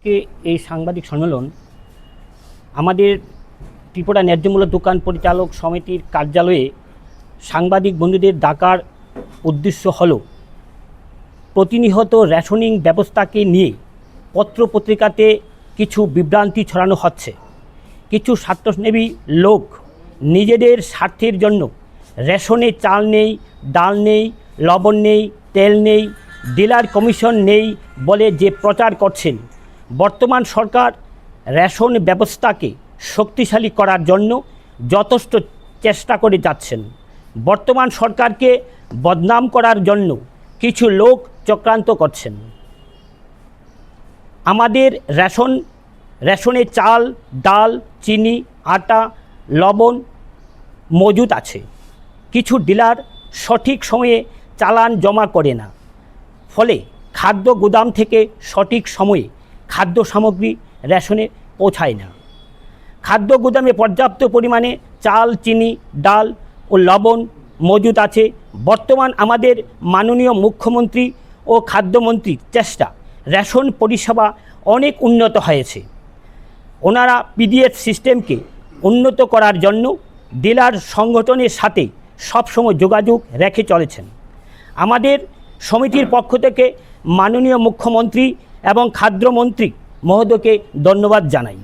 এই সাংবাদিক সম্মেলন আমাদের ত্রিপুরা ন্যায্যমূল্য দোকান পরিচালক সমিতির কার্যালয়ে সাংবাদিক বন্ধুদের ডাকার উদ্দেশ্য হল প্রতিনিয়ত রেশনিং ব্যবস্থাকে নিয়ে পত্রপত্রিকাতে কিছু বিভ্রান্তি ছড়ানো হচ্ছে। কিছু স্বার্থসেবী লোক নিজেদের স্বার্থের জন্য রেশনে চাল নেই, ডাল নেই, লবণ নেই, তেল নেই, ডিলার কমিশন নেই বলে যে প্রচার করছেন। বর্তমান সরকার রেশন ব্যবস্থাকে শক্তিশালী করার জন্য যথেষ্ট চেষ্টা করে যাচ্ছেন। বর্তমান সরকারকে বদনাম করার জন্য কিছু লোক চক্রান্ত করছেন। আমাদের রেশনে চাল, ডাল, চিনি, আটা, লবণ মজুদ আছে। কিছু ডিলার সঠিক সময়ে চালান জমা করে না, ফলে খাদ্য গুদাম থেকে সঠিক সময়ে খাদ্য সামগ্রী রেশনে পৌঁছায় না। খাদ্য গুদামে পর্যাপ্ত পরিমাণে চাল, চিনি, ডাল ও লবণ মজুদ আছে। বর্তমান আমাদের মাননীয় মুখ্যমন্ত্রী ও খাদ্যমন্ত্রীর চেষ্টা রেশন পরিষেবা অনেক উন্নত হয়েছে। ওনারা পিডিএস সিস্টেমকে উন্নত করার জন্য ডিলার সংগঠনের সাথে সবসময় যোগাযোগ রেখে চলেছেন। আমাদের সমিতির পক্ষ থেকে মাননীয় মুখ্যমন্ত্রী এবং খাদ্যমন্ত্রী মহোদয়কে ধন্যবাদ জানাই।